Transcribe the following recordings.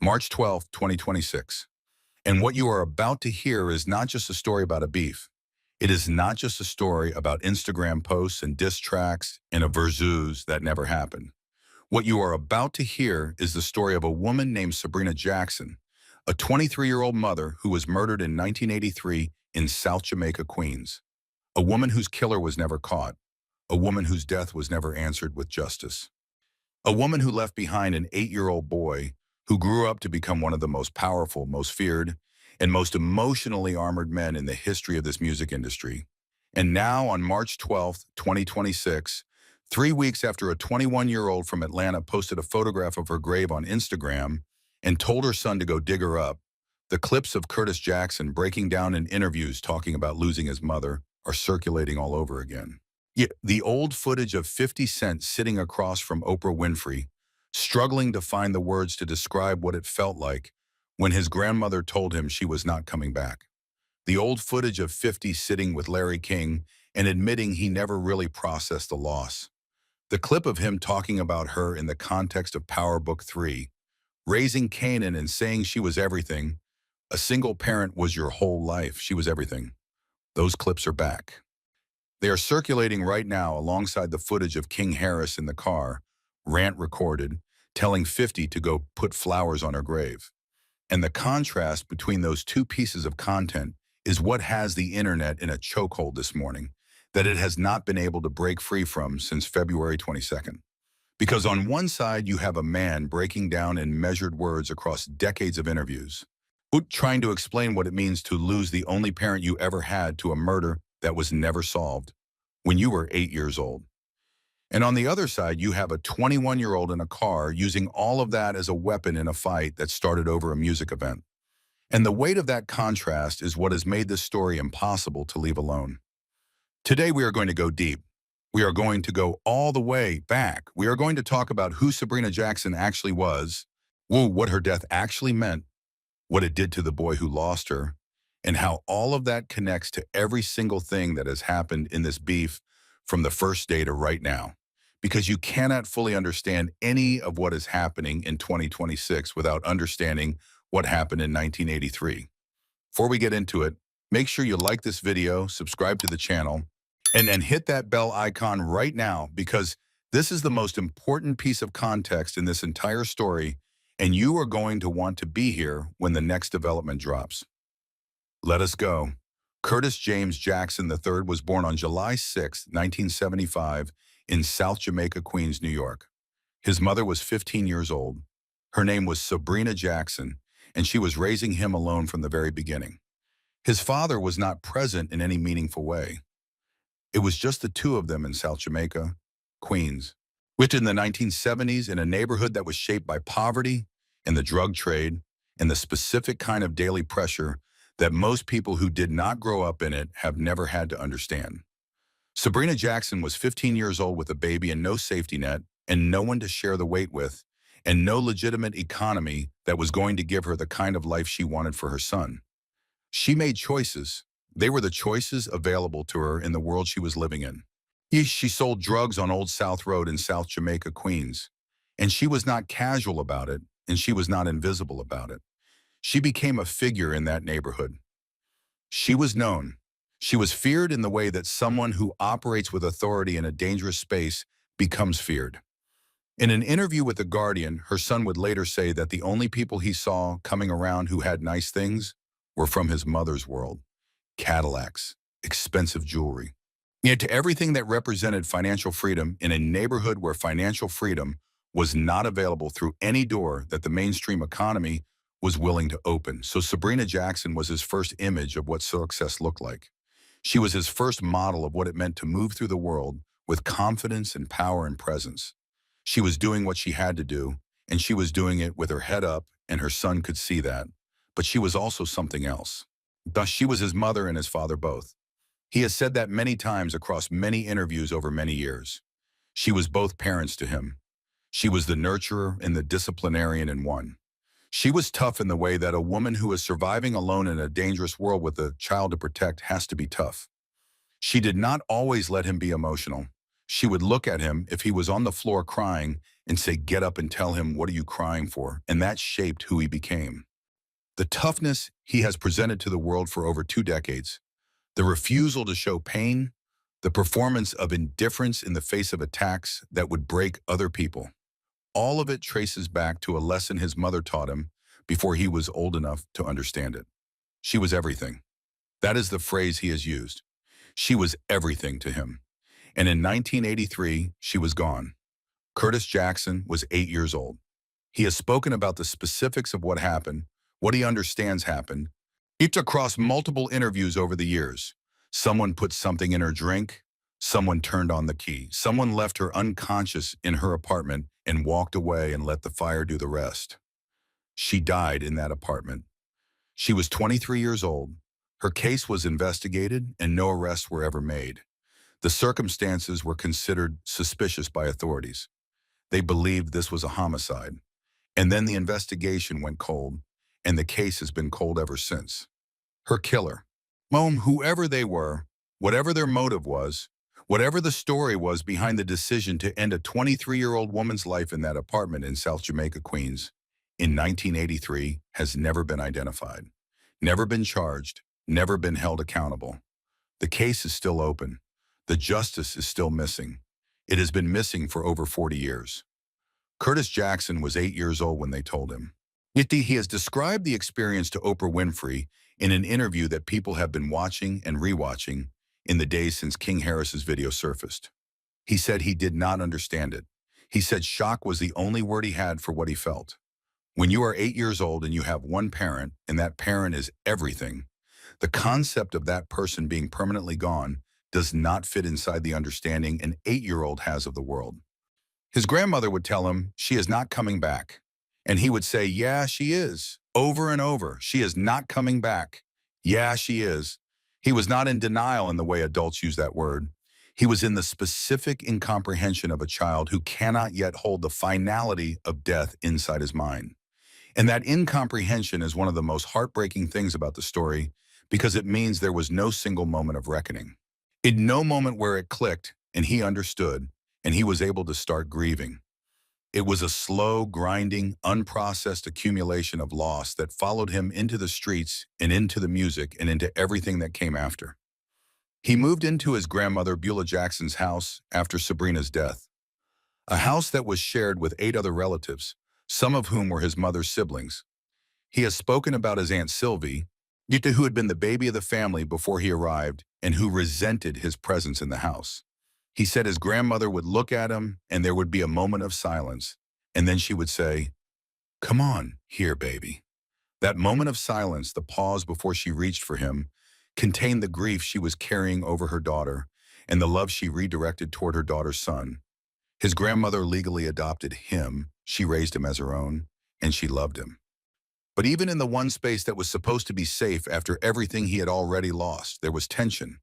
March 12th, 2026. And what you are about to hear is not just a story about a beef. It is not just a story about Instagram posts and diss tracks and a versus that never happened. What you are about to hear is the story of a woman named Sabrina Jackson, a 23-year-old mother who was murdered in 1983 in South Jamaica, Queens. A woman whose killer was never caught. A woman whose death was never answered with justice. A woman who left behind an 8-year-old boy who grew up to become one of the most powerful, most feared, and most emotionally armored men in the history of this music industry. And now on March 12th, 2026, 3 weeks after a 21-year-old from Atlanta posted a photograph of her grave on Instagram and told her son to go dig her up, the clips of Curtis Jackson breaking down in interviews talking about losing his mother are circulating all over again. Yet the old footage of 50 Cent sitting across from Oprah Winfrey, struggling to find the words to describe what it felt like when his grandmother told him she was not coming back. The old footage of 50 sitting with Larry King and admitting he never really processed the loss. The clip of him talking about her in the context of Power Book 3, raising Kanan and saying she was everything. A single parent was your whole life. She was everything. Those clips are back. They are circulating right now alongside the footage of King Harris in the car, rant recorded, telling 50 to go put flowers on her grave. And the contrast between those two pieces of content is what has the internet in a chokehold this morning that it has not been able to break free from since February 22nd. Because on one side, you have a man breaking down in measured words across decades of interviews, trying to explain what it means to lose the only parent you ever had to a murder that was never solved when you were 8 years old. And on the other side, you have a 21-year-old in a car using all of that as a weapon in a fight that started over a music event. And the weight of that contrast is what has made this story impossible to leave alone. Today, we are going to go deep. We are going to go all the way back. We are going to talk about who Sabrina Jackson actually was, what her death actually meant, what it did to the boy who lost her, and how all of that connects to every single thing that has happened in this beef from the first day to right now. Because you cannot fully understand any of what is happening in 2026 without understanding what happened in 1983. Before we get into it, make sure you like this video, subscribe to the channel, and hit that bell icon right now, because this is the most important piece of context in this entire story, and you are going to want to be here when the next development drops. Let us go. Curtis James Jackson III was born on July 6, 1975, in South Jamaica, Queens, New York. His mother was 15 years old. Her name was Sabrina Jackson, and she was raising him alone from the very beginning. His father was not present in any meaningful way. It was just the two of them in South Jamaica, Queens, which in the 1970s in a neighborhood that was shaped by poverty and the drug trade and the specific kind of daily pressure that most people who did not grow up in it have never had to understand. Sabrina Jackson was 15 years old with a baby and no safety net and no one to share the weight with and no legitimate economy that was going to give her the kind of life she wanted for her son. She made choices. They were the choices available to her in the world she was living in. She sold drugs on Old South Road in South Jamaica, Queens, and she was not casual about it, and she was not invisible about it. She became a figure in that neighborhood. She was known. She was feared in the way that someone who operates with authority in a dangerous space becomes feared. In an interview with The Guardian, her son would later say that the only people he saw coming around who had nice things were from his mother's world. Cadillacs, expensive jewelry. Yet to everything that represented financial freedom in a neighborhood where financial freedom was not available through any door that the mainstream economy was willing to open. So Sabrina Jackson was his first image of what success looked like. She was his first model of what it meant to move through the world with confidence and power and presence. She was doing what she had to do, and she was doing it with her head up, and her son could see that. But she was also something else. Thus, she was his mother and his father both. He has said that many times across many interviews over many years. She was both parents to him. She was the nurturer and the disciplinarian in one. She was tough in the way that a woman who is surviving alone in a dangerous world with a child to protect has to be tough. She did not always let him be emotional. She would look at him if he was on the floor crying and say, "Get up and tell him, what are you crying for?" And that shaped who he became. The toughness he has presented to the world for over 2 decades, the refusal to show pain, the performance of indifference in the face of attacks that would break other people. All of it traces back to a lesson his mother taught him before he was old enough to understand it. She was everything. That is the phrase he has used. She was everything to him. And in 1983, she was gone. Curtis Jackson was 8 years old. He has spoken about the specifics of what happened, what he understands happened. It's across multiple interviews over the years. Someone put something in her drink. Someone turned on the key. Someone left her unconscious in her apartment and walked away and let the fire do the rest. She died in that apartment. She was 23 years old. Her case was investigated and no arrests were ever made. The circumstances were considered suspicious by authorities. They believed this was a homicide. And then the investigation went cold, and the case has been cold ever since. Her killer, whoever they were, whatever their motive was, whatever the story was behind the decision to end a 23-year-old woman's life in that apartment in South Jamaica, Queens, in 1983, has never been identified, never been charged, never been held accountable. The case is still open. The justice is still missing. It has been missing for over 40 years. Curtis Jackson was 8 years old when they told him. Yet he has described the experience to Oprah Winfrey in an interview that people have been watching and rewatching in the days since King Harris's video surfaced. He said he did not understand it. He said shock was the only word he had for what he felt. When you are 8 years old and you have one parent, and that parent is everything, the concept of that person being permanently gone does not fit inside the understanding an 8-year-old has of the world. His grandmother would tell him, "She is not coming back." And he would say, "Yeah, she is," over and over. "She is not coming back. Yeah, she is." He was not in denial in the way adults use that word. He was in the specific incomprehension of a child who cannot yet hold the finality of death inside his mind. And that incomprehension is one of the most heartbreaking things about the story, because it means there was no single moment of reckoning. In no moment where it clicked and he understood and he was able to start grieving. It was a slow, grinding, unprocessed accumulation of loss that followed him into the streets and into the music and into everything that came after. He moved into his grandmother Beulah Jackson's house after Sabrina's death, a house that was shared with 8 other relatives, some of whom were his mother's siblings. He has spoken about his Aunt Sylvie, who had been the baby of the family before he arrived and who resented his presence in the house. He said his grandmother would look at him and there would be a moment of silence, and then she would say, "Come on, here, baby." That moment of silence, the pause before she reached for him, contained the grief she was carrying over her daughter and the love she redirected toward her daughter's son. His grandmother legally adopted him, she raised him as her own, and she loved him. But even in the one space that was supposed to be safe after everything he had already lost, there was tension.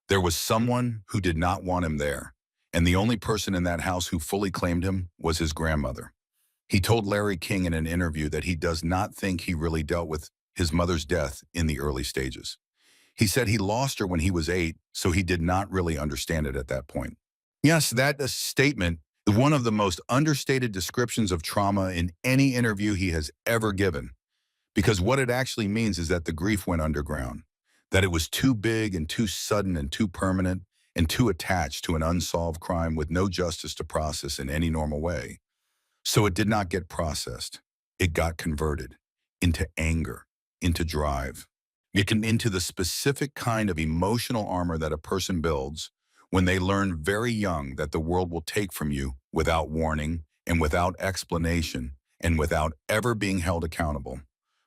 There was someone who did not want him there, and the only person in that house who fully claimed him was his grandmother. He told Larry King in an interview that he does not think he really dealt with his mother's death in the early stages. He said he lost her when he was 8, so he did not really understand it at that point. Yes, that statement is one of the most understated descriptions of trauma in any interview he has ever given, because what it actually means is that the grief went underground, that it was too big and too sudden and too permanent and too attached to an unsolved crime with no justice to process in any normal way. So it did not get processed. It got converted into anger, into drive. It can into the specific kind of emotional armor that a person builds when they learn very young that the world will take from you without warning and without explanation and without ever being held accountable.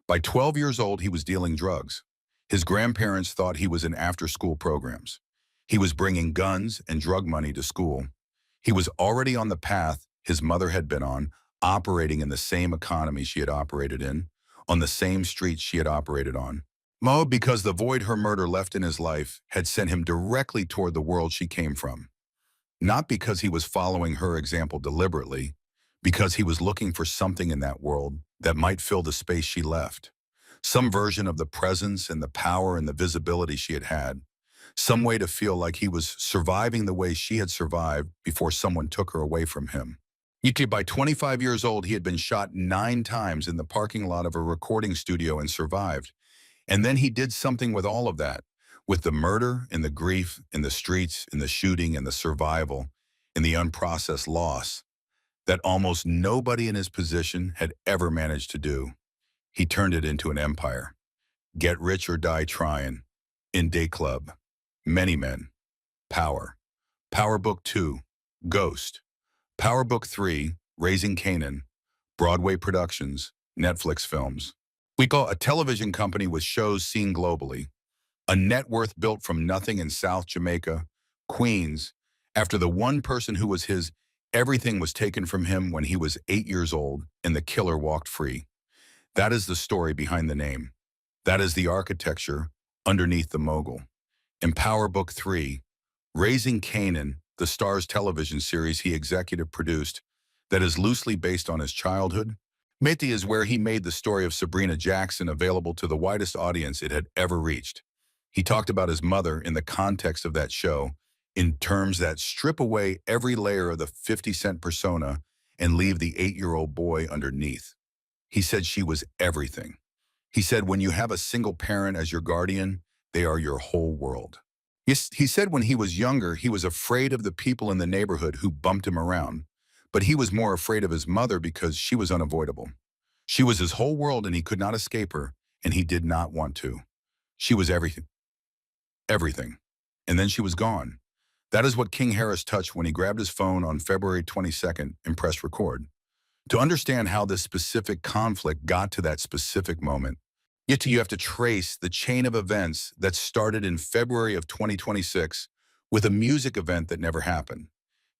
By 12 years old, he was dealing drugs. His grandparents thought he was in after-school programs. He was bringing guns and drug money to school. He was already on the path his mother had been on, operating in the same economy she had operated in, on the same streets she had operated on. Because the void her murder left in his life had sent him directly toward the world she came from. Not because he was following her example deliberately, because he was looking for something in that world that might fill the space she left. Some version of the presence and the power and the visibility she had had. some way to feel like he was surviving the way she had survived before someone took her away from him. Yet by 25 years old, he had been shot 9 times in the parking lot of a recording studio and survived. And then he did something with all of that, with the murder and the grief in the streets, in the shooting and the survival, in the unprocessed loss that almost nobody in his position had ever managed to do. He turned it into an empire. Get rich or die trying. In Day Club. Many Men. Power. Power Book 2. Ghost. Power Book 3. Raising Canaan. Broadway Productions. Netflix Films. We call a television company with shows seen globally. A net worth built from nothing in South Jamaica, Queens, after the one person who was his everything was taken from him when he was 8 years old and the killer walked free. That is the story behind the name. That is the architecture underneath the mogul. In Power Book 3, Raising Canaan, the Starz television series he executive produced that is loosely based on his childhood, Mitty is where he made the story of Sabrina Jackson available to the widest audience it had ever reached. He talked about his mother in the context of that show in terms that strip away every layer of the 50 Cent persona and leave the 8-year-old boy underneath. He said she was everything. He said when you have a single parent as your guardian, they are your whole world. Yes, he said when he was younger, he was afraid of the people in the neighborhood who bumped him around, but he was more afraid of his mother because she was unavoidable. She was his whole world and he could not escape her, and he did not want to. She was everything. Everything. And then she was gone. That is what King Harris touched when he grabbed his phone on February 22nd and pressed record. To understand how this specific conflict got to that specific moment, yet you have to trace the chain of events that started in February of 2026 with a music event that never happened.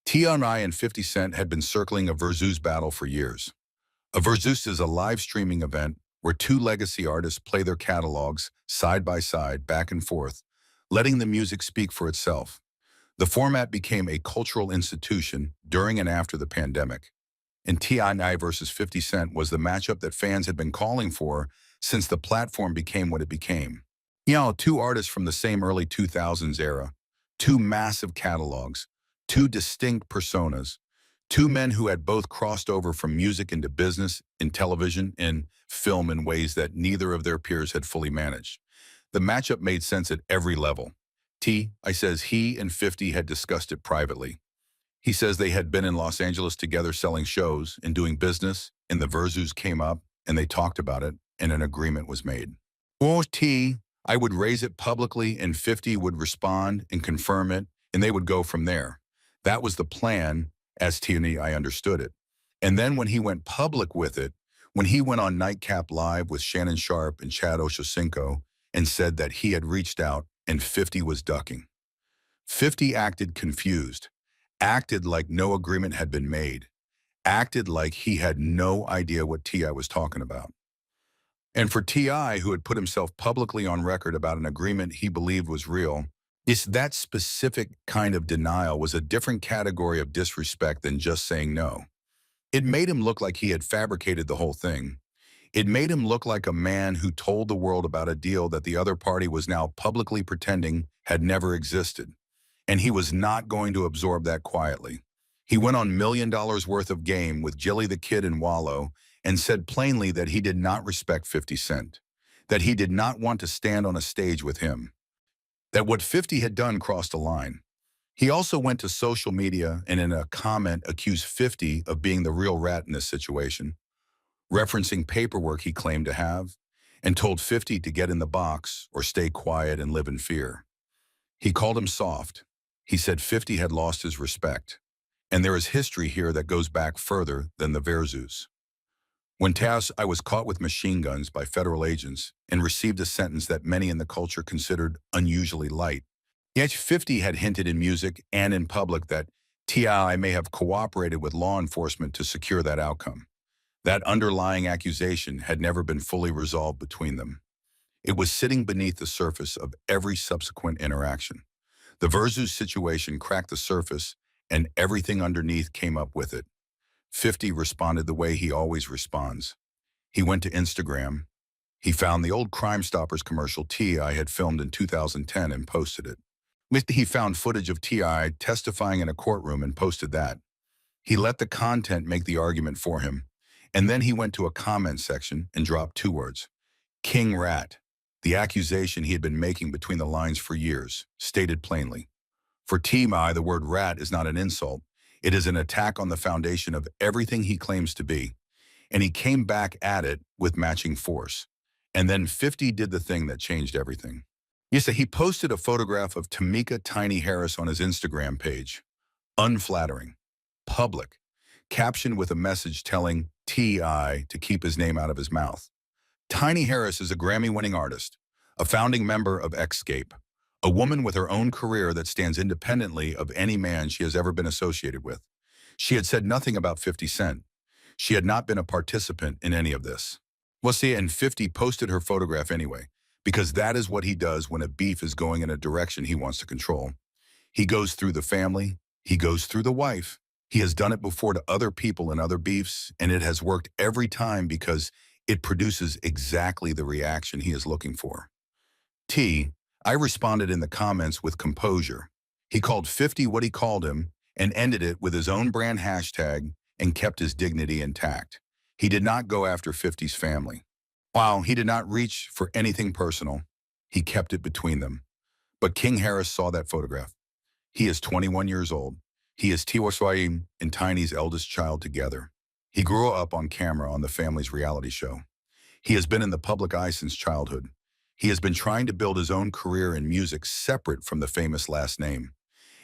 T.I. and 50 Cent had been circling a Versus battle for years. A Versus is a live streaming event where two legacy artists play their catalogs side by side, back and forth, letting the music speak for itself. The format became a cultural institution during and after the pandemic. And T.I. versus 50 Cent was the matchup that fans had been calling for since the platform became what it became. Two artists from the same early 2000s era, two massive catalogs, two distinct personas, two men who had both crossed over from music into business, in television, in film in ways that neither of their peers had fully managed. The matchup made sense at every level. T.I. says he and 50 had discussed it privately. He says they had been in Los Angeles together selling shows and doing business, and the Versus came up, and they talked about it, and an agreement was made. Or T.I. would raise it publicly, and 50 would respond and confirm it, and they would go from there. That was the plan, as T.I. understood it. And then when he went public with it, when he went on Nightcap Live with Shannon Sharp and Chad Ochocinco and said that he had reached out and 50 was ducking. 50 acted confused, acted like no agreement had been made, acted like he had no idea what T.I. was talking about. And for T.I., who had put himself publicly on record about an agreement he believed was real, that specific kind of denial was a different category of disrespect than just saying no. It made him look like he had fabricated the whole thing. It made him look like a man who told the world about a deal that the other party was now publicly pretending had never existed. And he was not going to absorb that quietly. He went on $1 million worth of game with Jilly the Kid and Wallow and said plainly that he did not respect 50 Cent, that he did not want to stand on a stage with him, that what 50 had done crossed a line. He also went to social media and in a comment accused 50 of being the real rat in this situation, referencing paperwork he claimed to have, and told 50 to get in the box or stay quiet and live in fear. He called him soft. He said 50 had lost his respect. And there is history here that goes back further than the Versus. When I was caught with machine guns by federal agents and received a sentence that many in the culture considered unusually light, yet 50 had hinted in music and in public that T.I. may have cooperated with law enforcement to secure that outcome. That underlying accusation had never been fully resolved between them. It was sitting beneath the surface of every subsequent interaction. The Versus situation cracked the surface, and everything underneath came up with it. 50 responded the way he always responds. He went to Instagram. He found the old Crime Stoppers commercial T.I. had filmed in 2010 and posted it. He found footage of T.I. testifying in a courtroom and posted that. He let the content make the argument for him, and then he went to a comment section and dropped two words: King Rat, the accusation he had been making between the lines for years, stated plainly. For T.I., the word rat is not an insult. It is an attack on the foundation of everything he claims to be, and he came back at it with matching force. And then 50 did the thing that changed everything. Yes, he posted a photograph of Tamika Tiny Harris on his Instagram page. Unflattering. Public. Captioned with a message telling T.I. to keep his name out of his mouth. Tiny Harris is a Grammy-winning artist, a founding member of Xscape, a woman with her own career that stands independently of any man she has ever been associated with. She had said nothing about 50 Cent. She had not been a participant in any of this. Well, see, and 50 posted her photograph anyway, because that is what he does when a beef is going in a direction he wants to control. He goes through the family, he goes through the wife. He has done it before to other people in other beefs, and it has worked every time because it produces exactly the reaction he is looking for. I responded in the comments with composure. He called 50 what he called him and ended it with his own brand hashtag and kept his dignity intact. He did not go after 50's family. While he did not reach for anything personal, he kept it between them. But King Harris saw that photograph. He is 21 years old. He is Tiwa and Tiny's eldest child together. He grew up on camera on the family's reality show. He has been in the public eye since childhood. He has been trying to build his own career in music separate from the famous last name.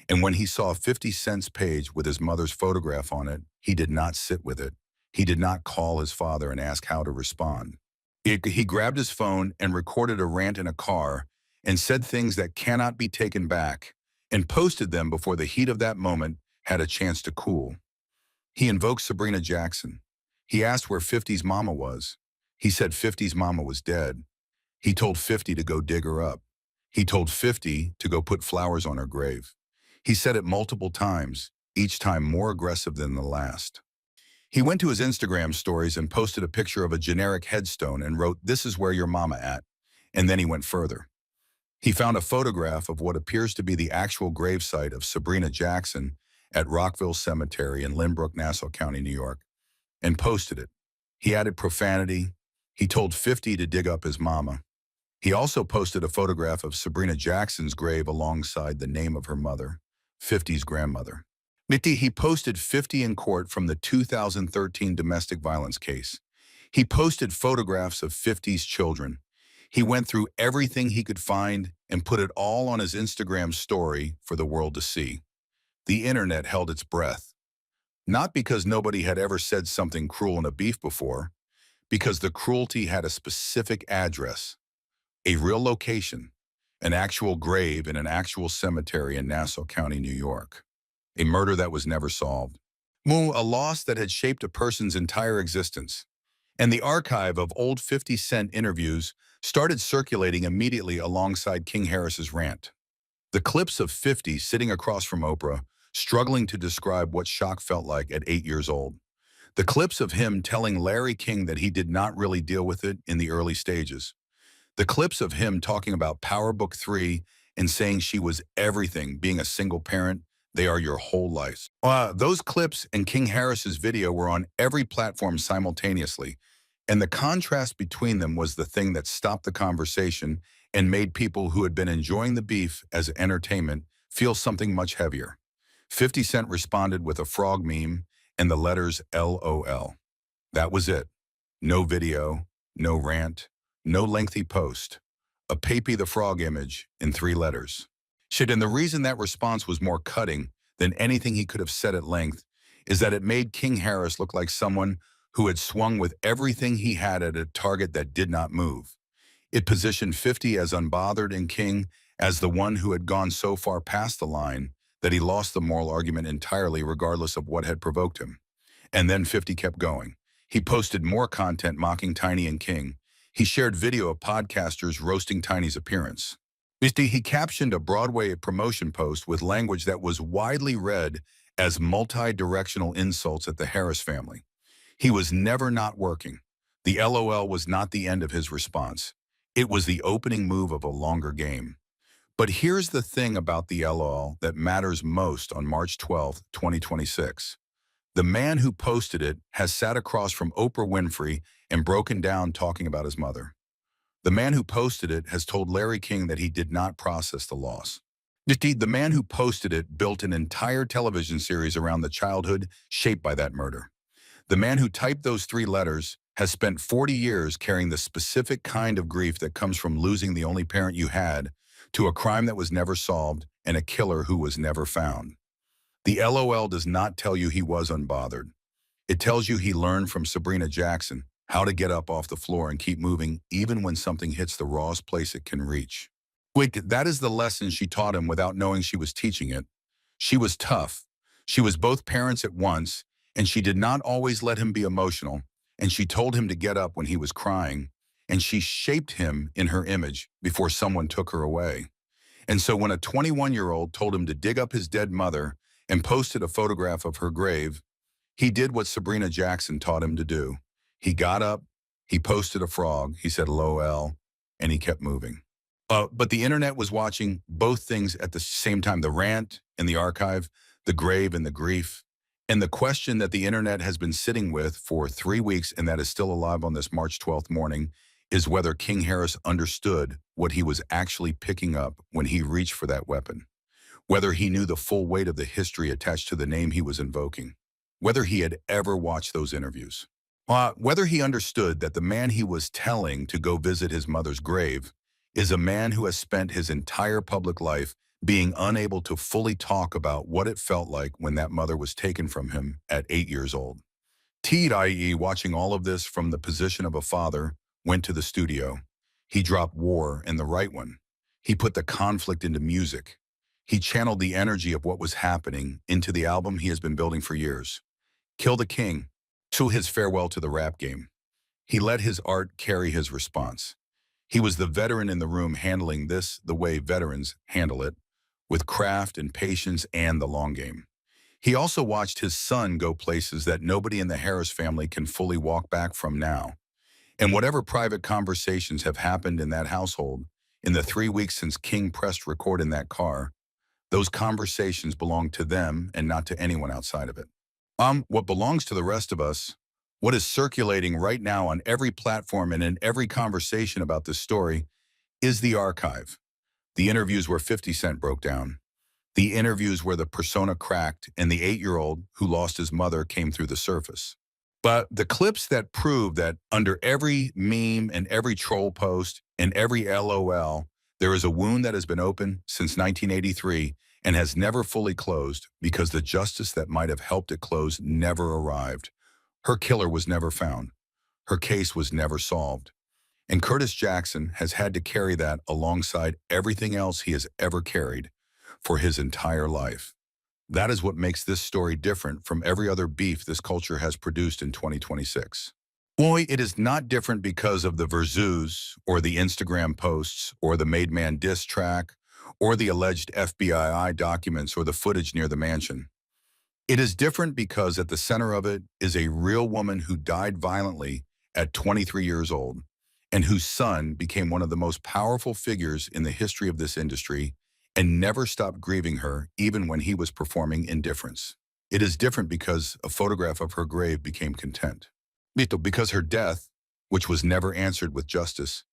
And when he saw 50 Cent's page with his mother's photograph on it, he did not sit with it. He did not call his father and ask how to respond. He grabbed his phone and recorded a rant in a car and said things that cannot be taken back and posted them before the heat of that moment had a chance to cool. He invoked Sabrina Jackson. He asked where 50's mama was. He said 50's mama was dead. He told 50 to go dig her up. He told 50 to go put flowers on her grave. He said it multiple times, each time more aggressive than the last. He went to his Instagram stories and posted a picture of a generic headstone and wrote, "This is where your mama at." And then he went further. He found a photograph of what appears to be the actual gravesite of Sabrina Jackson at Rockville Cemetery in Lynbrook, Nassau County, New York, and posted it. He added profanity. He told 50 to dig up his mama. He also posted a photograph of Sabrina Jackson's grave alongside the name of her mother, 50's grandmother. He posted 50 in court from the 2013 domestic violence case. He posted photographs of 50's children. He went through everything he could find and put it all on his Instagram story for the world to see. The internet held its breath. Not because nobody had ever said something cruel in a beef before, because the cruelty had a specific address, a real location, an actual grave in an actual cemetery in Nassau County, New York. A murder that was never solved. A loss that had shaped a person's entire existence. And the archive of old 50 Cent interviews started circulating immediately alongside King Harris's rant. The clips of 50 sitting across from Oprah, struggling to describe what shock felt like at 8 years old. The clips of him telling Larry King that he did not really deal with it in the early stages. The clips of him talking about Power Book 3 and saying she was everything, being a single parent, they are your whole life. Those clips and King Harris's video were on every platform simultaneously, and the contrast between them was the thing that stopped the conversation and made people who had been enjoying the beef as entertainment feel something much heavier. 50 Cent responded with a frog meme and the letters LOL. That was it. No video, no rant, no lengthy post. A Papy the Frog image in 3 letters. And the reason that response was more cutting than anything he could have said at length is that it made King Harris look like someone who had swung with everything he had at a target that did not move. It positioned 50 as unbothered and King as the one who had gone so far past the line that he lost the moral argument entirely regardless of what had provoked him. And then 50 kept going. He posted more content mocking Tiny and King. He shared video of podcasters roasting Tiny's appearance. He captioned a Broadway promotion post with language that was widely read as multi-directional insults at the Harris family. He was never not working. The LOL was not the end of his response. It was the opening move of a longer game. But here's the thing about the LOL that matters most on March 12th, 2026. The man who posted it has sat across from Oprah Winfrey and broken down talking about his mother. The man who posted it has told Larry King that he did not process the loss. Indeed, the man who posted it built an entire television series around the childhood shaped by that murder. The man who typed those three letters has spent 40 years carrying the specific kind of grief that comes from losing the only parent you had to a crime that was never solved and a killer who was never found. The LOL does not tell you he was unbothered. It tells you he learned from Sabrina Jackson how to get up off the floor and keep moving even when something hits the rawest place it can reach. Wait, that is the lesson she taught him without knowing she was teaching it. She was tough. She was both parents at once, and she did not always let him be emotional, and she told him to get up when he was crying, and she shaped him in her image before someone took her away. And so when a 21-year-old told him to dig up his dead mother and posted a photograph of her grave, he did what Sabrina Jackson taught him to do. He got up, he posted a frog, he said LOL, and he kept moving. But the internet was watching both things at the same time, the rant and the archive, the grave and the grief. And the question that the internet has been sitting with for 3 weeks and that is still alive on this March 12th morning is whether King Harris understood what he was actually picking up when he reached for that weapon, whether he knew the full weight of the history attached to the name he was invoking, whether he had ever watched those interviews, whether he understood that the man he was telling to go visit his mother's grave is a man who has spent his entire public life being unable to fully talk about what it felt like when that mother was taken from him at 8 years old. Teed, i.e., watching all of this from the position of a father, went to the studio. He dropped war and the right one. He put the conflict into music. He channeled the energy of what was happening into the album he has been building for years. Kill the King, to his farewell to the rap game. He let his art carry his response. He was the veteran in the room handling this the way veterans handle it, with craft and patience and the long game. He also watched his son go places that nobody in the Harris family can fully walk back from now. And whatever private conversations have happened in that household in the 3 weeks since King pressed record in that car, those conversations belong to them and not to anyone outside of it. What belongs to the rest of us, what is circulating right now on every platform and in every conversation about this story, is the archive. The interviews where 50 Cent broke down. The interviews where the persona cracked and the 8-year-old who lost his mother came through the surface. But the clips that prove that under every meme and every troll post and every LOL, there is a wound that has been open since 1983 and has never fully closed because the justice that might have helped it close never arrived. Her killer was never found. Her case was never solved. And Curtis Jackson has had to carry that alongside everything else he has ever carried for his entire life. That is what makes this story different from every other beef this culture has produced in 2026. Boy, it is not different because of the Verzoos or the Instagram posts or the Made Man diss track or the alleged FBI documents or the footage near the mansion. It is different because at the center of it is a real woman who died violently at 23 years old and whose son became one of the most powerful figures in the history of this industry and never stopped grieving her even when he was performing indifference. It is different because a photograph of her grave became content. Because her death, which was never answered with justice,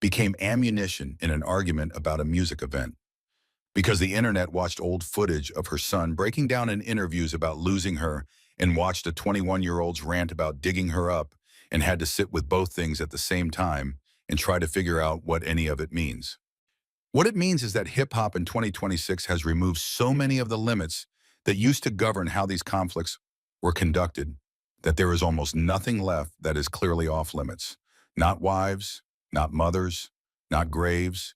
became ammunition in an argument about a music event. Because the internet watched old footage of her son breaking down in interviews about losing her and watched a 21-year-old's rant about digging her up and had to sit with both things at the same time and try to figure out what any of it means. What it means is that hip-hop in 2026 has removed so many of the limits that used to govern how these conflicts were conducted that there is almost nothing left that is clearly off limits. Not wives, not mothers, not graves,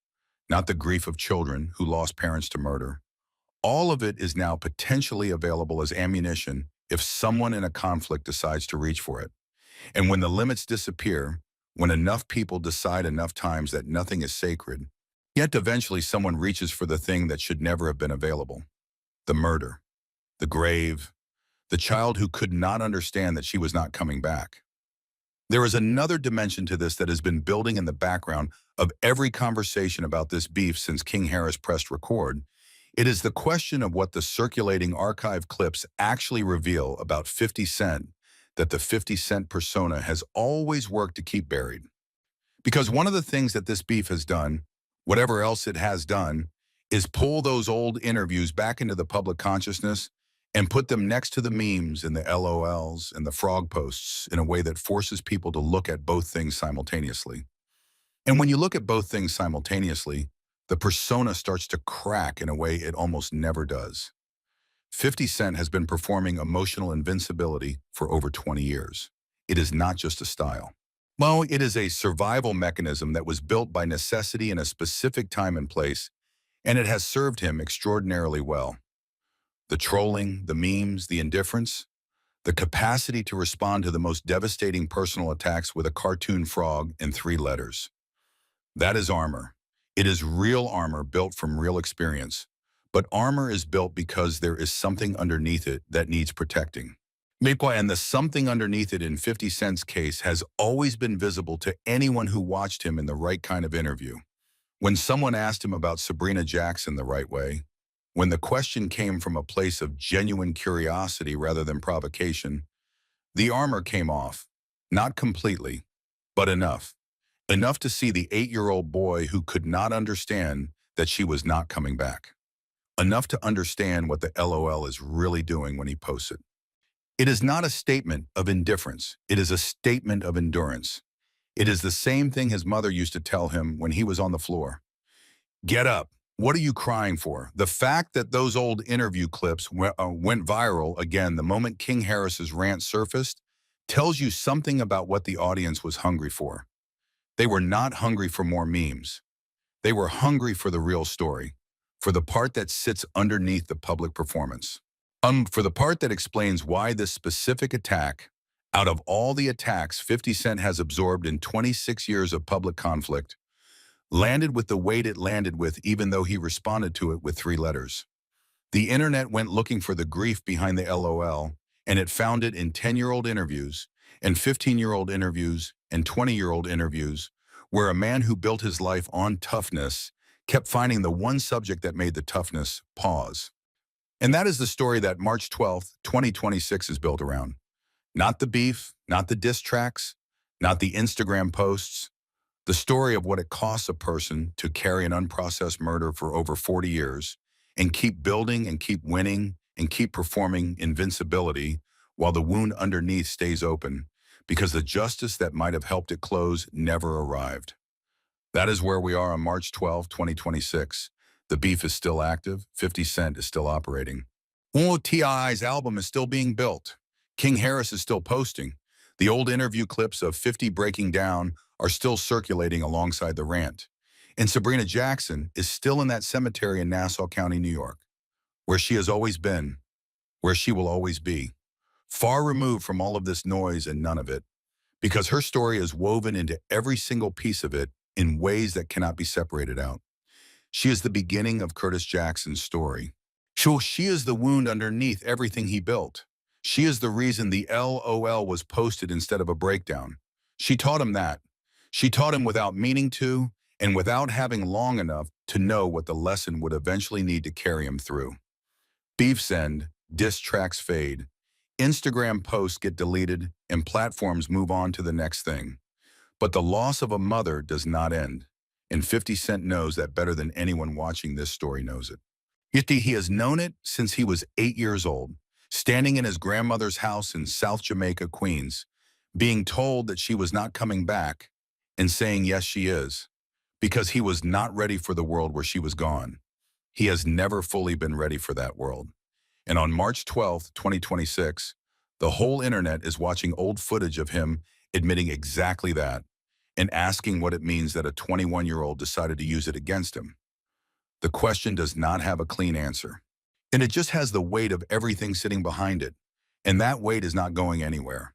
not the grief of children who lost parents to murder. All of it is now potentially available as ammunition if someone in a conflict decides to reach for it. And when the limits disappear, when enough people decide enough times that nothing is sacred, yet eventually someone reaches for the thing that should never have been available. The murder, the grave, the child who could not understand that she was not coming back. There is another dimension to this that has been building in the background of every conversation about this beef since King Harris pressed record. It is the question of what the circulating archive clips actually reveal about 50 Cent that the 50 Cent persona has always worked to keep buried. Because one of the things that this beef has done, whatever else it has done, is pull those old interviews back into the public consciousness and put them next to the memes and the LOLs and the frog posts in a way that forces people to look at both things simultaneously. And when you look at both things simultaneously, the persona starts to crack in a way it almost never does. 50 Cent has been performing emotional invincibility for over 20 years. It is not just a style. Well, it is a survival mechanism that was built by necessity in a specific time and place, and it has served him extraordinarily well. The trolling, the memes, the indifference, the capacity to respond to the most devastating personal attacks with a cartoon frog in 3 letters. That is armor. It is real armor built from real experience. But armor is built because there is something underneath it that needs protecting. And the something underneath it in 50 Cent's case has always been visible to anyone who watched him in the right kind of interview. When someone asked him about Sabrina Jackson the right way, when the question came from a place of genuine curiosity rather than provocation, the armor came off. Not completely, but enough. Enough to see the 8-year-old boy who could not understand that she was not coming back. Enough to understand what the LOL is really doing when he posts it. It is not a statement of indifference. It is a statement of endurance. It is the same thing his mother used to tell him when he was on the floor. Get up. What are you crying for? The fact that those old interview clips went viral again the moment King Harris's rant surfaced tells you something about what the audience was hungry for. They were not hungry for more memes. They were hungry for the real story, for the part that sits underneath the public performance. For the part that explains why this specific attack, out of all the attacks 50 Cent has absorbed in 26 years of public conflict, landed with the weight it landed with even though he responded to it with 3 letters. The internet went looking for the grief behind the LOL, and it found it in 10-year-old interviews, and 15-year-old interviews, and 20-year-old interviews, where a man who built his life on toughness kept finding the one subject that made the toughness pause. And that is the story that March 12th, 2026 is built around. Not the beef, not the diss tracks, not the Instagram posts, the story of what it costs a person to carry an unprocessed murder for over 40 years and keep building and keep winning and keep performing invincibility while the wound underneath stays open because the justice that might have helped it close never arrived. That is where we are on March 12, 2026. The beef is still active. 50 Cent is still operating. T.I.'s album is still being built. King Harris is still posting. The old interview clips of 50 breaking down are still circulating alongside the rant. And Sabrina Jackson is still in that cemetery in Nassau County, New York, where she has always been, where she will always be, far removed from all of this noise and none of it, because her story is woven into every single piece of it in ways that cannot be separated out. She is the beginning of Curtis Jackson's story. She is the wound underneath everything he built. She is the reason the LOL was posted instead of a breakdown. She taught him that. She taught him without meaning to, and without having long enough to know what the lesson would eventually need to carry him through. Beefs end, diss tracks fade, Instagram posts get deleted, and platforms move on to the next thing. But the loss of a mother does not end, and 50 Cent knows that better than anyone watching this story knows it. Yet he has known it since he was 8 years old, standing in his grandmother's house in South Jamaica, Queens, being told that she was not coming back, and saying yes she is, because he was not ready for the world where she was gone. He has never fully been ready for that world. And on March 12th, 2026, the whole internet is watching old footage of him admitting exactly that and asking what it means that a 21-year-old decided to use it against him. The question does not have a clean answer, and it just has the weight of everything sitting behind it, and that weight is not going anywhere.